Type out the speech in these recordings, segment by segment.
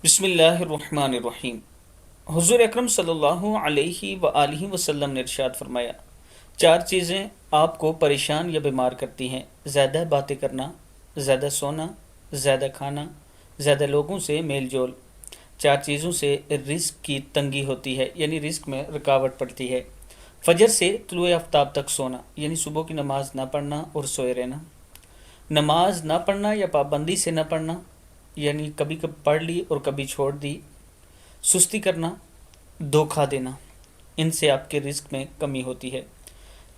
بسم اللہ الرحمن الرحیم۔ حضور اکرم صلی اللہ علیہ وآلہ وسلم نے ارشاد فرمایا، چار چیزیں آپ کو پریشان یا بیمار کرتی ہیں: زیادہ باتیں کرنا، زیادہ سونا، زیادہ کھانا، زیادہ لوگوں سے میل جول۔ چار چیزوں سے رزق کی تنگی ہوتی ہے، یعنی رزق میں رکاوٹ پڑتی ہے: فجر سے طلوع آفتاب تک سونا، یعنی صبح کی نماز نہ پڑھنا اور سوئے رہنا، نماز نہ پڑھنا یا پابندی سے نہ پڑھنا، یعنی کبھی کبھی پڑھ لی اور کبھی چھوڑ دی، سستی کرنا، دھوکہ دینا، ان سے آپ کے رزق میں کمی ہوتی ہے۔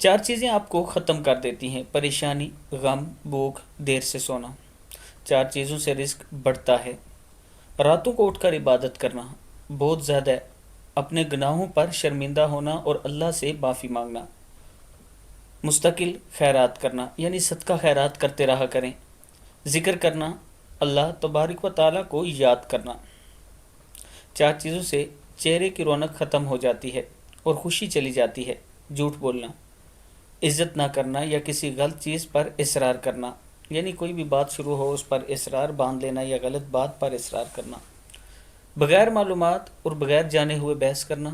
چار چیزیں آپ کو ختم کر دیتی ہیں: پریشانی، غم، بھوک، دیر سے سونا۔ چار چیزوں سے رزق بڑھتا ہے: راتوں کو اٹھ کر عبادت کرنا، بہت زیادہ اپنے گناہوں پر شرمندہ ہونا اور اللہ سے معافی مانگنا، مستقل خیرات کرنا، یعنی صدقہ خیرات کرتے رہا کریں، ذکر کرنا، اللہ تبارک و تعالیٰ کو یاد کرنا۔ چار چیزوں سے چہرے کی رونق ختم ہو جاتی ہے اور خوشی چلی جاتی ہے: جھوٹ بولنا، عزت نہ کرنا یا کسی غلط چیز پر اصرار کرنا، یعنی کوئی بھی بات شروع ہو اس پر اصرار باندھ لینا یا غلط بات پر اصرار کرنا، بغیر معلومات اور بغیر جانے ہوئے بحث کرنا،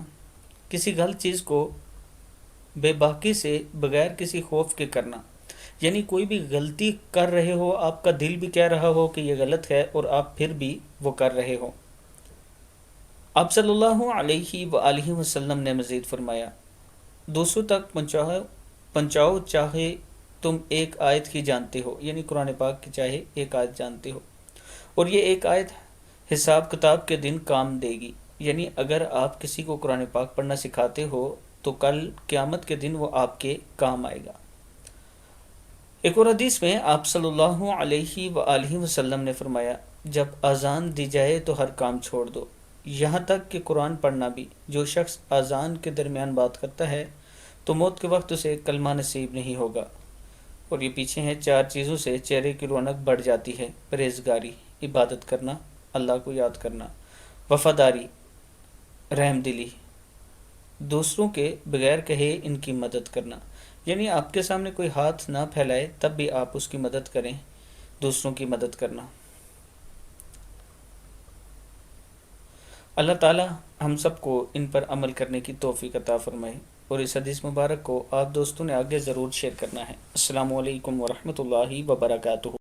کسی غلط چیز کو بے باکی سے بغیر کسی خوف کے کرنا، یعنی کوئی بھی غلطی کر رہے ہو، آپ کا دل بھی کہہ رہا ہو کہ یہ غلط ہے اور آپ پھر بھی وہ کر رہے ہو۔ آپ صلی اللہ علیہ وآلہ وسلم نے مزید فرمایا، دوسروں تک پہنچاؤ چاہے تم ایک آیت ہی جانتے ہو، یعنی قرآن پاک کی چاہے ایک آیت جانتے ہو، اور یہ ایک آیت حساب کتاب کے دن کام دے گی، یعنی اگر آپ کسی کو قرآن پاک پڑھنا سکھاتے ہو تو کل قیامت کے دن وہ آپ کے کام آئے گا۔ ایک اور حدیث میں آپ صلی اللہ علیہ وآلہ وسلم نے فرمایا، جب اذان دی جائے تو ہر کام چھوڑ دو، یہاں تک کہ قرآن پڑھنا بھی۔ جو شخص اذان کے درمیان بات کرتا ہے تو موت کے وقت اسے کلمہ نصیب نہیں ہوگا۔ اور یہ پیچھے ہیں، چار چیزوں سے چہرے کی رونق بڑھ جاتی ہے: پرہیزگاری، عبادت کرنا، اللہ کو یاد کرنا، وفاداری، رحم دلی، دوسروں کے بغیر کہے ان کی مدد کرنا، یعنی آپ کے سامنے کوئی ہاتھ نہ پھیلائے تب بھی آپ اس کی مدد کریں، دوسروں کی مدد کرنا۔ اللہ تعالی ہم سب کو ان پر عمل کرنے کی توفیق عطا فرمائے، اور اس حدیث مبارک کو آپ دوستوں نے آگے ضرور شیئر کرنا ہے۔ السلام علیکم ورحمۃ اللہ وبرکاتہ۔